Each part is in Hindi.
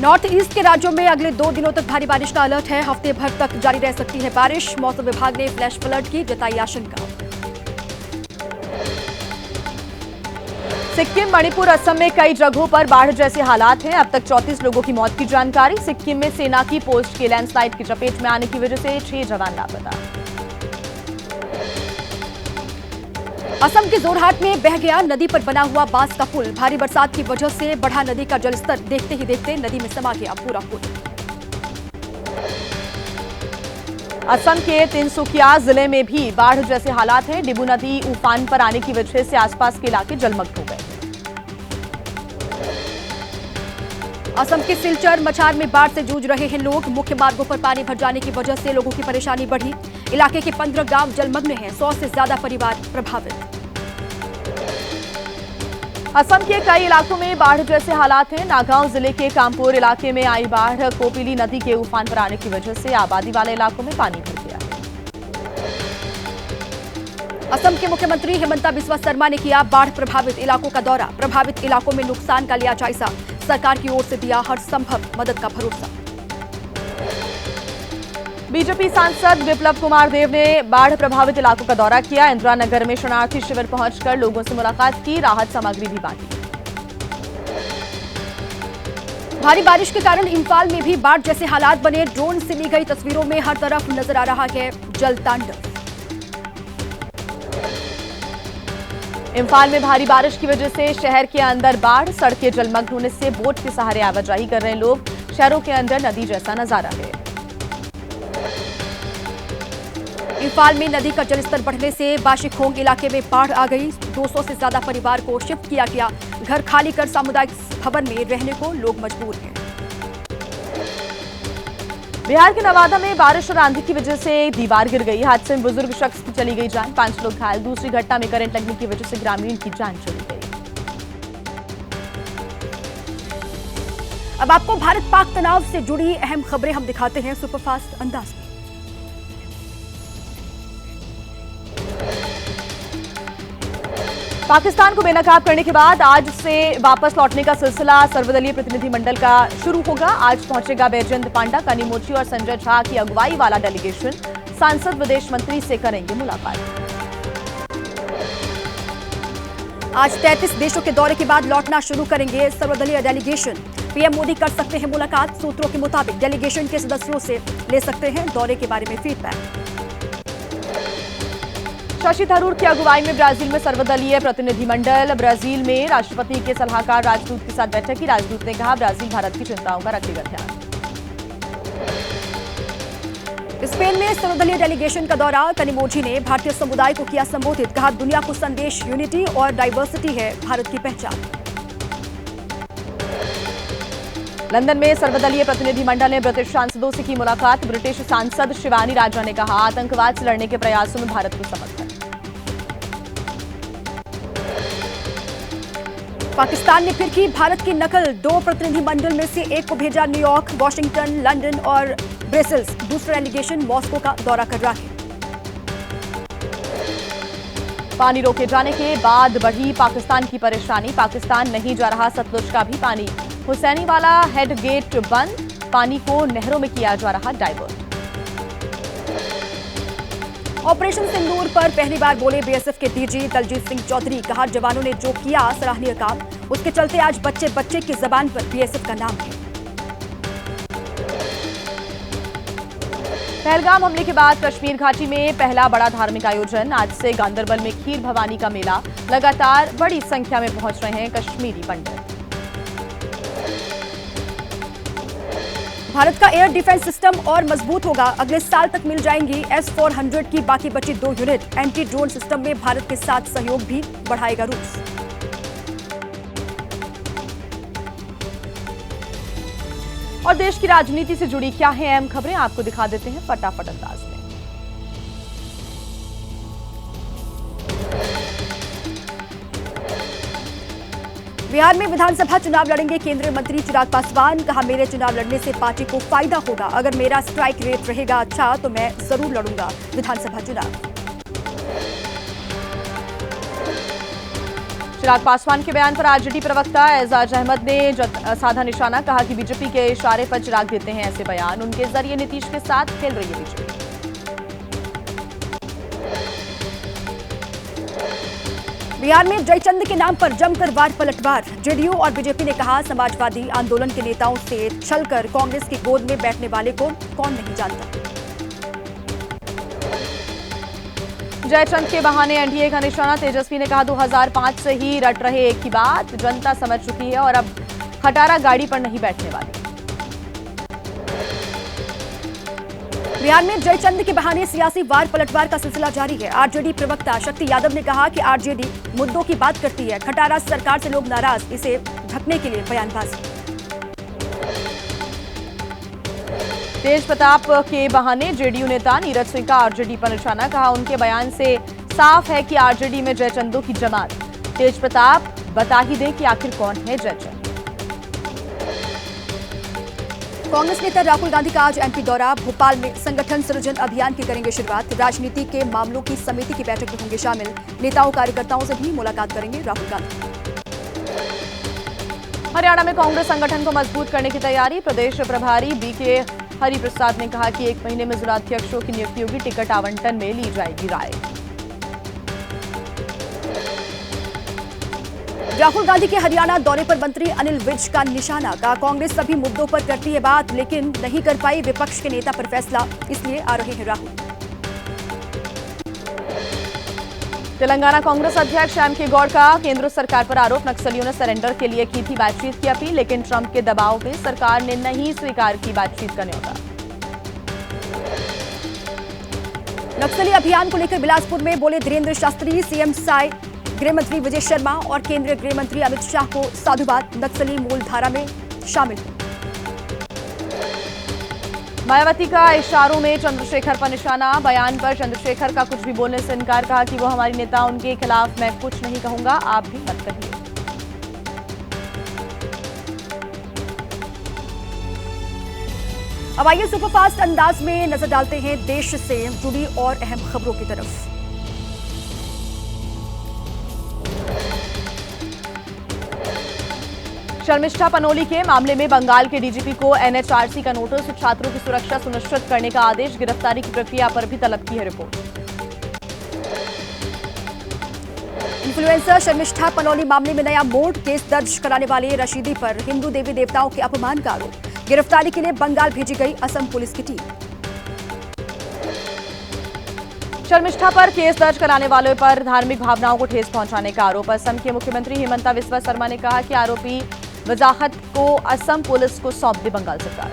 नॉर्थ ईस्ट के राज्यों में अगले 2 दिनों तक भारी बारिश का अलर्ट है। हफ्ते भर तक जारी रह सकती है बारिश। मौसम विभाग ने फ्लैश फ्लड की जताई आशंका। सिक्किम, मणिपुर, असम में कई जगहों पर बाढ़ जैसे हालात हैं। अब तक 34 लोगों की मौत की जानकारी। सिक्किम में सेना की पोस्ट के लैंडस्लाइड की चपेट में आने की वजह से 6 जवान लापता। असम के जोरहाट में बह गया नदी पर बना हुआ बांस का पुल। भारी बरसात की वजह से बढ़ा नदी का जलस्तर। देखते ही देखते नदी में समा गया पूरा पुल। असम के तिनसुकिया जिले में भी बाढ़ जैसे हालात हैं। डिबू नदी उफान पर आने की वजह से आसपास के इलाके जलमग्न हो गए। असम के सिलचर, मछार में बाढ़ से जूझ रहे हैं लोग। मुख्य मार्गों पर पानी भर जाने की वजह से लोगों की परेशानी बढ़ी। इलाके के 15 गांव जलमग्न हैं। 100 से ज्यादा परिवार प्रभावित। असम के कई इलाकों में बाढ़ जैसे हालात हैं। नागांव जिले के कामपुर इलाके में आई बाढ़। कोपिली नदी के उफान पर आने की वजह से आबादी वाले इलाकों में पानी भर गया। असम के मुख्यमंत्री हिमंता बिस्वा शर्मा ने किया बाढ़ प्रभावित इलाकों का दौरा। प्रभावित इलाकों में नुकसान का लिया जायजा। सरकार की ओर से दिया हर संभव मदद का भरोसा। बीजेपी सांसद विप्लव कुमार देव ने बाढ़ प्रभावित इलाकों का दौरा किया। इंदिरा नगर में शरणार्थी शिविर पहुंचकर लोगों से मुलाकात की। राहत सामग्री भी बांटी। भारी बारिश के कारण इम्फाल में भी बाढ़ जैसे हालात बने। ड्रोन से ली गई तस्वीरों में हर तरफ नजर आ रहा है जल तांडव। इम्फाल में भारी बारिश की वजह से शहर के अंदर बाढ़। सड़कें जलमग्न होने से बोट के सहारे आवाजाही कर रहे लोग। शहरों के अंदर नदी जैसा नजारा है। इम्फाल में नदी का जलस्तर बढ़ने से बाशिखोंग इलाके में बाढ़ आ गई। 200 से ज्यादा परिवार को शिफ्ट किया गया। घर खाली कर सामुदायिक भवन में रहने को लोग मजबूर हैं। बिहार के नवादा में बारिश और आंधी की वजह से दीवार गिर गई। हादसे में बुजुर्ग शख्स की चली गई जान। 5 लोग घायल। दूसरी घटना में करंट लगने की वजह से ग्रामीण की जान चली गई। अब आपको भारत पाक तनाव से जुड़ी अहम खबरें हम दिखाते हैं सुपरफास्ट अंदाज में। पाकिस्तान को बेनकाब करने के बाद आज से वापस लौटने का सिलसिला सर्वदलीय प्रतिनिधिमंडल का शुरू होगा। आज पहुंचेगा बैजयंत पांडा, कनिमोझी और संजय झा की अगुवाई वाला डेलीगेशन। सांसद विदेश मंत्री से करेंगे मुलाकात। आज 33 देशों के दौरे के बाद लौटना शुरू करेंगे सर्वदलीय डेलीगेशन। पीएम मोदी कर सकते हैं मुलाकात। सूत्रों के मुताबिक डेलीगेशन के सदस्यों से ले सकते हैं दौरे के बारे में फीडबैक। शशि थरूर की अगुवाई में ब्राजील में सर्वदलीय प्रतिनिधिमंडल। ब्राजील में राष्ट्रपति के सलाहकार राजदूत के साथ बैठक की। राजदूत ने कहा ब्राजील भारत की चिंताओं का रखेगा ध्यान। स्पेन में सर्वदलीय डेलीगेशन का दौरा। कनिमोझी ने भारतीय समुदाय को किया संबोधित। कहा दुनिया को संदेश यूनिटी और डाइवर्सिटी है भारत की पहचान। लंदन में सर्वदलीय प्रतिनिधिमंडल ने ब्रिटिश सांसदों से की मुलाकात। ब्रिटिश सांसद शिवानी राजा ने कहा आतंकवाद से लड़ने के प्रयासों में भारत को समर्थन। पाकिस्तान ने फिर की भारत की नकल। 2 प्रतिनिधिमंडल में से एक को भेजा न्यूयॉर्क, वॉशिंगटन, लंदन और ब्रसेल्स। दूसरा डेलीगेशन मॉस्को का दौरा कर रहा है। पानी रोके जाने के बाद बढ़ी पाकिस्तान की परेशानी। पाकिस्तान नहीं जा रहा सतलुज का भी पानी। हुसैनी वाला हेड गेट बंद। पानी को नहरों में किया जा रहा डाइवर्ट। ऑपरेशन सिंदूर पर पहली बार बोले बीएसएफ के डीजी दलजीत सिंह चौधरी। कहा जवानों ने जो किया सराहनीय काम। उसके चलते आज बच्चे बच्चे की जबान पर बीएसएफ का नाम है। पहलगाम हमले के बाद कश्मीर घाटी में पहला बड़ा धार्मिक आयोजन। आज से गांदरबल में खीर भवानी का मेला। लगातार बड़ी संख्या में पहुंच रहे हैं कश्मीरी पंडित। भारत का एयर डिफेंस सिस्टम और मजबूत होगा। अगले साल तक मिल जाएंगी S-400 की बाकी बची 2 यूनिट। एंटी ड्रोन सिस्टम में भारत के साथ सहयोग भी बढ़ाएगा रूस। और देश की राजनीति से जुड़ी क्या है अहम खबरें आपको दिखा देते हैं फटाफट अंदाज में। बिहार में विधानसभा चुनाव लड़ेंगे केंद्रीय मंत्री चिराग पासवान। कहा मेरे चुनाव लड़ने से पार्टी को फायदा होगा। अगर मेरा स्ट्राइक रेट रहेगा अच्छा तो मैं जरूर लड़ूंगा विधानसभा चुनाव। चिराग पासवान के बयान पर आरजेडी प्रवक्ता एजाज अहमद ने साधा निशाना, कहा कि बीजेपी के इशारे पर चिराग देते हैं ऐसे बयान, उनके जरिए नीतीश के साथ खेल रही है बीजेपी। बिहार में जयचंद के नाम पर जमकर वार पलटवार, जेडीयू और बीजेपी ने कहा समाजवादी आंदोलन के नेताओं से छलकर कांग्रेस की गोद में बैठने वाले को कौन नहीं जानता। जयचंद के बहाने एनडीए का निशाना, तेजस्वी ने कहा 2005 से ही रट रहे एक ही बात, जनता समझ चुकी है और अब खटारा गाड़ी पर नहीं बैठने वाली। बिहार में जयचंद के बहाने सियासी वार पलटवार का सिलसिला जारी है। आरजेडी प्रवक्ता शक्ति यादव ने कहा कि आरजेडी मुद्दों की बात करती है, खटारा सरकार से लोग नाराज, इसे ढकने के लिए बयानबाजी। तेज प्रताप के बहाने जेडीयू नेता नीरज सिंह का आरजेडी पर निशाना, कहा उनके बयान से साफ है कि आरजेडी में जयचंदों की जमात। तेज प्रताप बता ही दें कि आखिर कौन है जयचंद। कांग्रेस नेता राहुल गांधी का आज एमपी दौरा, भोपाल में संगठन सृजन अभियान की करेंगे शुरुआत। राजनीति के मामलों की समिति की बैठक में होंगे शामिल, नेताओं कार्यकर्ताओं से भी मुलाकात करेंगे राहुल गांधी। हरियाणा में कांग्रेस संगठन को मजबूत करने की तैयारी, प्रदेश प्रभारी बीके हरिप्रसाद ने कहा कि 1 महीने में जिलाध्यक्षों की नियुक्ति होगी, टिकट आवंटन में ली जाएगी राय। राहुल गांधी के हरियाणा दौरे पर मंत्री अनिल विज का निशाना, कहा कांग्रेस सभी मुद्दों पर करती है बात, लेकिन नहीं कर पाई विपक्ष के नेता पर फैसला, इसलिए आ रहे हैं राहुल। तेलंगाना कांग्रेस अध्यक्ष एम.के. गौड़ का केंद्र सरकार पर आरोप, नक्सलियों ने सरेंडर के लिए की थी बातचीत की अपील, लेकिन ट्रंप के दबाव में सरकार ने नहीं स्वीकार की बातचीत का न्योता। नक्सली अभियान को लेकर बिलासपुर में बोले धीरेन्द्र शास्त्री, सीएम साय, गृह मंत्री विजय शर्मा और केंद्रीय गृह मंत्री अमित शाह को साधुवाद, नक्सली मूलधारा में शामिल। मायावती का इशारों में चंद्रशेखर पर निशाना, बयान पर चंद्रशेखर का कुछ भी बोलने से इनकार, कहा कि वो हमारी नेता, उनके खिलाफ मैं कुछ नहीं कहूंगा, आप भी मत कहिए। अब आइए सुपरफास्ट अंदाज में नजर डालते हैं देश से जुड़ी और अहम खबरों की तरफ। शर्मिष्ठा पनोली के मामले में बंगाल के डीजीपी को एनएचआरसी का नोटिस, छात्रों की सुरक्षा सुनिश्चित करने का आदेश, गिरफ्तारी की प्रक्रिया पर भी तलब की है रिपोर्ट। इन्फ्लुएंसर शर्मिष्ठा पनोली मामले में नया मोड़, केस दर्ज कराने वाले रशीदी पर हिंदू देवी देवताओं के अपमान का आरोप, गिरफ्तारी के लिए बंगाल भेजी गई असम पुलिस की टीम। शर्मिष्ठा पर केस दर्ज कराने वालों पर धार्मिक भावनाओं को ठेस पहुंचाने का आरोप, असम के मुख्यमंत्री हिमंता बिस्वा शर्मा ने कहा कि आरोपी वजाहत को असम पुलिस को सौंप दे बंगाल सरकार।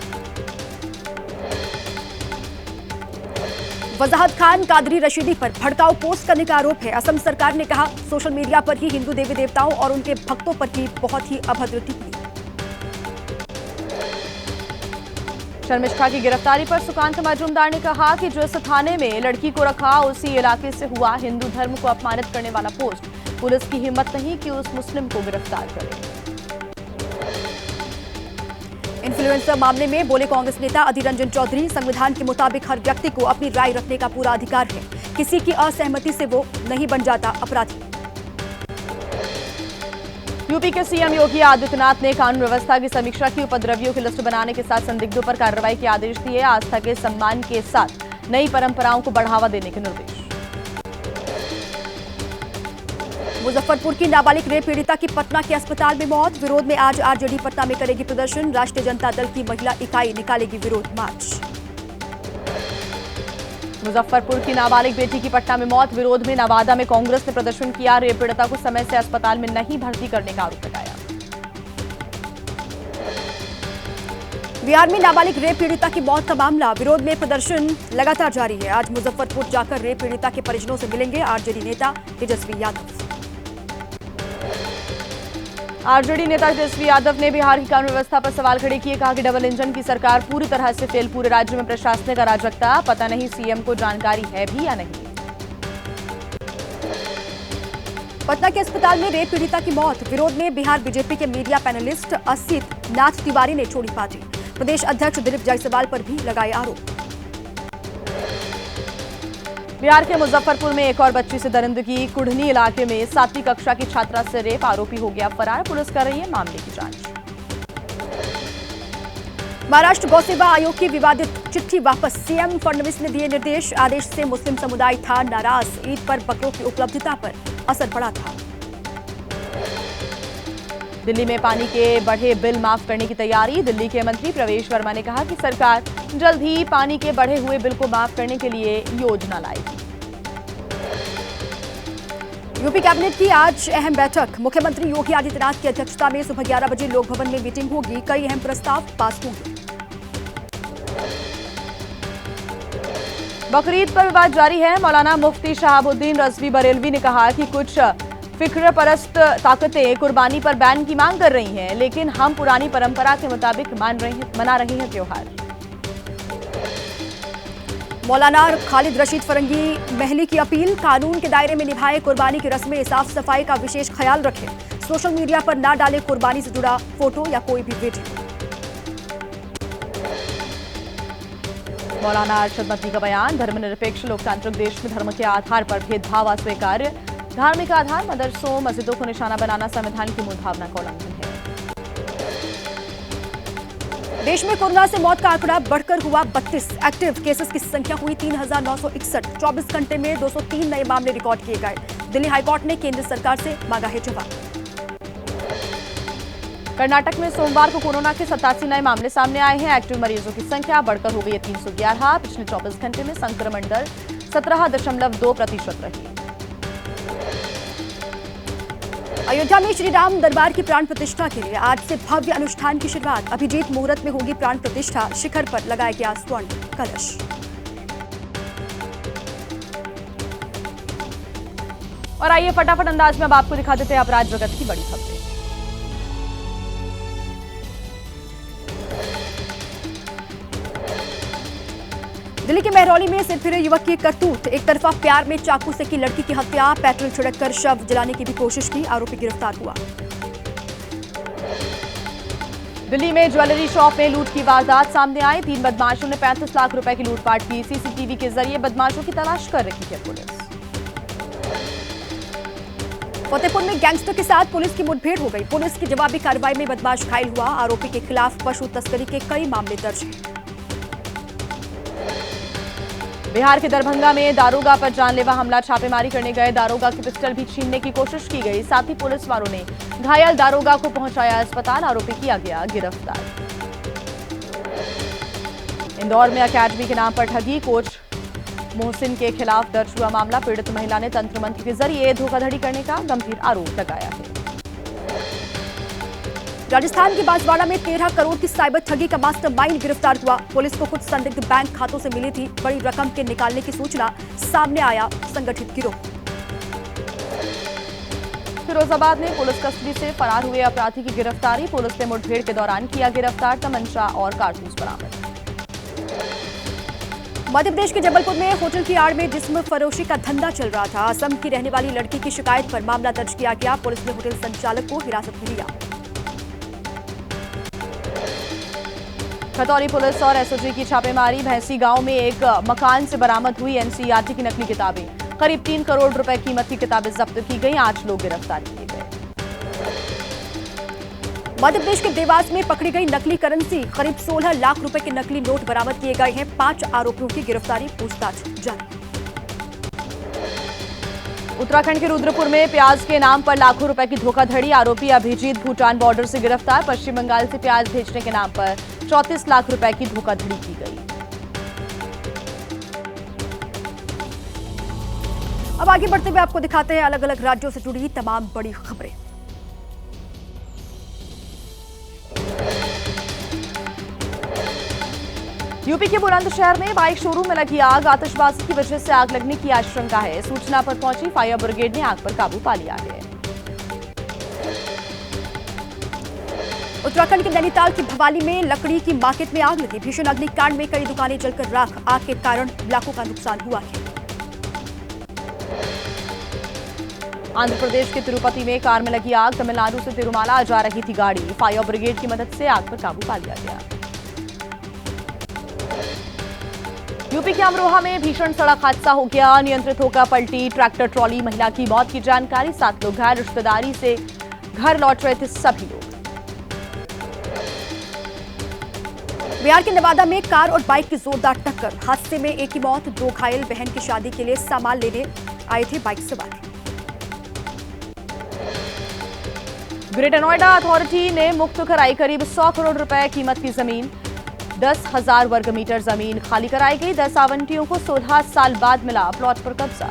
वजाहत खान कादरी रशीदी पर भड़काऊ पोस्ट करने का आरोप है, असम सरकार ने कहा सोशल मीडिया पर ही हिंदू देवी देवताओं और उनके भक्तों पर की बहुत ही अभद्र टिप्पणी। शर्मिष्ठा की गिरफ्तारी पर सुकांत मजूमदार ने कहा कि जिस थाने में लड़की को रखा उसी इलाके से हुआ हिंदू धर्म को अपमानित करने वाला पोस्ट, पुलिस की हिम्मत नहीं कि उस मुस्लिम को गिरफ्तार करे। इन्फ्लुएंसर मामले में बोले कांग्रेस नेता अधीर रंजन चौधरी, संविधान के मुताबिक हर व्यक्ति को अपनी राय रखने का पूरा अधिकार है, किसी की असहमति से वो नहीं बन जाता अपराधी। यूपी के सीएम योगी आदित्यनाथ ने कानून व्यवस्था की समीक्षा की, उपद्रवियों की लिस्ट बनाने के साथ संदिग्धों पर कार्रवाई के आदेश दिए, आस्था के सम्मान के साथ नई परंपराओं को बढ़ावा देने के निर्देश। मुजफ्फरपुर की नाबालिग रेप पीड़िता की पटना के अस्पताल में मौत, विरोध में आज आरजेडी पटना में करेगी प्रदर्शन, राष्ट्रीय जनता दल की महिला इकाई निकालेगी विरोध मार्च। मुजफ्फरपुर की नाबालिग बेटी की पटना में मौत, विरोध में नवादा में कांग्रेस ने प्रदर्शन किया, रेप पीड़िता को समय से अस्पताल में नहीं भर्ती करने का आरोप लगाया। बिहार में नाबालिग रेप पीड़िता की मौत का मामला, विरोध में प्रदर्शन लगातार जारी है, आज मुजफ्फरपुर जाकर रेप पीड़िता के परिजनों से मिलेंगे आरजेडी नेता तेजस्वी यादव। आरजेडी नेता तेजस्वी यादव ने बिहार की कानून व्यवस्था पर सवाल खड़े किए, कहा कि डबल इंजन की सरकार पूरी तरह से फेल, पूरे राज्य में प्रशासनिक अराजकता, पता नहीं सीएम को जानकारी है भी या नहीं। पटना के अस्पताल में रेप पीड़िता की मौत, विरोध में बिहार बीजेपी के मीडिया पैनलिस्ट असित नाथ तिवारी ने छोड़ी पार्टी, प्रदेश अध्यक्ष दिलीप जायसवाल पर भी लगाए आरोप। बिहार के मुजफ्फरपुर में एक और बच्ची से दरिंदगी। कुढ़नी इलाके में 7वीं कक्षा की छात्रा से रेप, आरोपी हो गया फरार। पुलिस कर रही है मामले की जांच। महाराष्ट्र गौ सेवा आयोग की विवादित चिट्ठी वापस, सीएम फडणवीस ने दिए निर्देश। आदेश से मुस्लिम समुदाय था नाराज। ईद पर बकरों की उपलब्धता पर असर पड़ा था। दिल्ली में पानी के बढ़े बिल माफ करने की तैयारी। दिल्ली के मंत्री प्रवेश वर्मा ने कहा कि सरकार जल्द ही पानी के बढ़े हुए बिल को माफ करने के लिए योजना लाएगी। यूपी कैबिनेट की आज अहम बैठक। मुख्यमंत्री योगी आदित्यनाथ की अध्यक्षता में सुबह 11 बजे लोक भवन में मीटिंग होगी। कई अहम प्रस्ताव पास होंगे। बकरीद पर विवाद जारी है। मौलाना मुफ्ती शहाबुद्दीन रजवी बरेलवी ने कहा कि कुछ फिक्र परस्त ताकतें कुर्बानी पर बैन की मांग कर रही हैं, लेकिन हम पुरानी परंपरा के मुताबिक मना रहे हैं त्योहार। मौलाना खालिद रशीद फरंगी महली की अपील, कानून के दायरे में निभाए कुर्बानी की रस्में, साफ सफाई का विशेष ख्याल रखें। सोशल मीडिया पर ना डालें कुर्बानी से जुड़ा फोटो या कोई भी वीडियो। मौलाना अरशद नकवी का बयान, धर्मनिरपेक्ष लोकतांत्रिक देश में धर्म के आधार पर भेदभाव अस्वीकार्य। धार्मिक आधार मदरसों मस्जिदों को निशाना बनाना संविधान की मूल भावना का उल्लंघन है। देश में कोरोना से मौत का आंकड़ा बढ़कर हुआ 32। एक्टिव केसेस की संख्या हुई 3,961। 24 घंटे में 203 नए मामले रिकॉर्ड किए गए। दिल्ली हाईकोर्ट ने केंद्र सरकार से मांगा है जवाब। कर्नाटक में सोमवार को कोरोना के 87 नए मामले सामने आए हैं। एक्टिव मरीजों की संख्या बढ़कर हो गई है 311। पिछले 24 घंटे में संक्रमण दर 17.2% रही। अयोध्या में श्री राम दरबार की प्राण प्रतिष्ठा के लिए आज से भव्य अनुष्ठान की शुरुआत। अभिजीत मुहूर्त में होगी प्राण प्रतिष्ठा। शिखर पर लगाया गया स्वर्ण कलश। और आइए फटाफट अंदाज में अब आपको दिखा देते हैं अपराध जगत की बड़ी खबरें। दिल्ली के महरौली में सिरफिरे युवक की करतूत। एक तरफा प्यार में चाकू से की लड़की की हत्या, पेट्रोल छिड़ककर शव जलाने की भी कोशिश की। आरोपी गिरफ्तार हुआ। दिल्ली में ज्वेलरी शॉप में लूट की वारदात सामने आई। 3 बदमाशों ने 35 लाख रुपए की लूटपाट की। सीसीटीवी के जरिए बदमाशों की तलाश कर रही है पुलिस। फतेहपुर में गैंगस्टर के साथ पुलिस की मुठभेड़ हो गई। पुलिस की जवाबी कार्रवाई में बदमाश घायल हुआ। आरोपी के खिलाफ पशु तस्करी के कई मामले दर्ज हैं। बिहार के दरभंगा में दारोगा पर जानलेवा हमला, छापेमारी करने गए दारोगा की पिस्टल भी छीनने की कोशिश की गई। साथ ही पुलिस वालों ने घायल दारोगा को पहुंचाया अस्पताल। आरोपी किया गया गिरफ्तार। इंदौर में अकेडमी के नाम पर ठगी, कोच मोहसिन के खिलाफ दर्ज हुआ मामला। पीड़ित महिला ने तंत्र मंत्र के जरिए धोखाधड़ी करने का गंभीर आरोप लगाया है। राजस्थान के बांसवाड़ा में 13 करोड़ की साइबर ठगी का मास्टरमाइंड गिरफ्तार हुआ। पुलिस को कुछ संदिग्ध बैंक खातों से मिली थी। बड़ी रकम के निकालने की सूचना सामने आया संगठित गिरोह। फिरोजाबाद में पुलिस कस्टडी से फरार हुए अपराधी की गिरफ्तारी। पुलिस ने मुठभेड़ के दौरान किया गिरफ्तार। तमंचा और कारतूस बरामद। मध्य प्रदेश के जबलपुर में होटल की आड़ में जिस्म फरोशी का धंधा चल रहा था। असम की रहने वाली लड़की की शिकायत पर मामला दर्ज किया गया। पुलिस ने होटल संचालक को हिरासत में लिया। खतौली पुलिस और एसओजी की छापेमारी। भैंसी गांव में एक मकान से बरामद हुई एनसीईआरटी की नकली किताबें। करीब 3 करोड़ रुपए कीमत की किताबें जब्त की गई। 8 लोग गिरफ्तार किए गए। मध्य प्रदेश के देवास में पकड़ी गई नकली करेंसी। करीब 16 लाख रुपए के नकली नोट बरामद किए गए हैं। 5 आरोपियों की गिरफ्तारी, पूछताछ जारी। उत्तराखंड के रुद्रपुर में प्याज के नाम पर लाखों रुपए की धोखाधड़ी। आरोपी अभिजीत भूटान बॉर्डर से गिरफ्तार। पश्चिम बंगाल से प्याज भेजने के नाम पर 34 लाख रुपए की धोखाधड़ी की गई। अब आगे बढ़ते हुए आपको दिखाते हैं अलग अलग राज्यों से जुड़ी तमाम बड़ी खबरें। यूपी के बुलंदशहर में बाइक शोरूम में लगी आग। आतिशबाजी की वजह से आग लगने की आशंका है। सूचना पर पहुंची फायर ब्रिगेड ने आग पर काबू पा लिया है। उत्तराखंड के नैनीताल की भवाली में लकड़ी की मार्केट में आग लगी। भीषण अग्निकांड में कई दुकानें जलकर राख। आग के कारण लाखों का नुकसान हुआ है। आंध्र प्रदेश के तिरुपति में कार में लगी आग। तमिलनाडु से तिरुमाला जा रही थी गाड़ी। फायर ब्रिगेड की मदद से आग पर काबू पा लिया गया। यूपी के अमरोहा में भीषण सड़क हादसा हो गया। अनियंत्रित होकर पलटी ट्रैक्टर ट्रॉली, महिला की मौत की जानकारी। 7 लोग घायल, रिश्तेदारी से घर लौट रहे थे सभी लोग। बिहार के नवादा में कार और बाइक की जोरदार टक्कर, हादसे में एक की मौत, 2 घायल। बहन की शादी के लिए सामान लेने आए थे बाइक सवार। ग्रेटर नोएडा अथॉरिटी ने मुक्त कराई करीब 100 करोड़ रुपए कीमत की जमीन। 10,000 वर्ग मीटर जमीन खाली कराई गई। 10 आवंटियों को 16 साल बाद मिला प्लॉट पर कब्जा।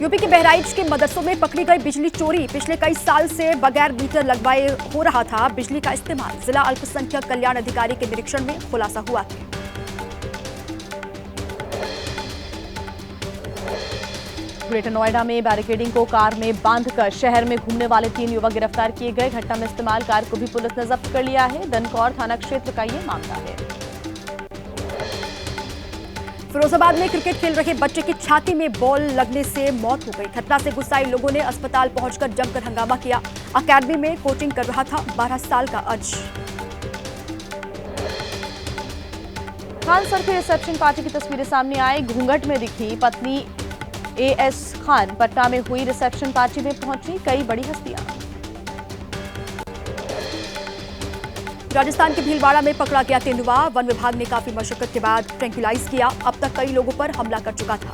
यूपी के बहराइच के मदरसों में पकड़ी गई बिजली चोरी। पिछले कई साल से बगैर मीटर लगवाए हो रहा था बिजली का इस्तेमाल। जिला अल्पसंख्यक कल्याण अधिकारी के निरीक्षण में खुलासा हुआ। ग्रेटर नोएडा में बैरिकेडिंग को कार में बांधकर शहर में घूमने वाले 3 युवक गिरफ्तार किए गए। घटना में इस्तेमाल कार को भी पुलिस ने जब्त कर लिया है। दनकौर थाना क्षेत्र का ये मामला है। फिरोजाबाद में क्रिकेट खेल रहे बच्चे की छाती में बॉल लगने से मौत हो गई। घटना से गुस्साए लोगों ने अस्पताल पहुंचकर जमकर हंगामा किया। अकेडमी में कोचिंग कर रहा था 12 साल का अज। खान सर के रिसेप्शन पार्टी की तस्वीरें सामने आई। घूंघट में दिखी पत्नी एएस खान। पटना में हुई रिसेप्शन पार्टी में पहुंची कई बड़ी हस्तियां। राजस्थान के भीलवाड़ा में पकड़ा गया तेंदुआ। वन विभाग ने काफी मशक्कत के बाद ट्रैंक्विलाइज किया। अब तक कई लोगों पर हमला कर चुका था।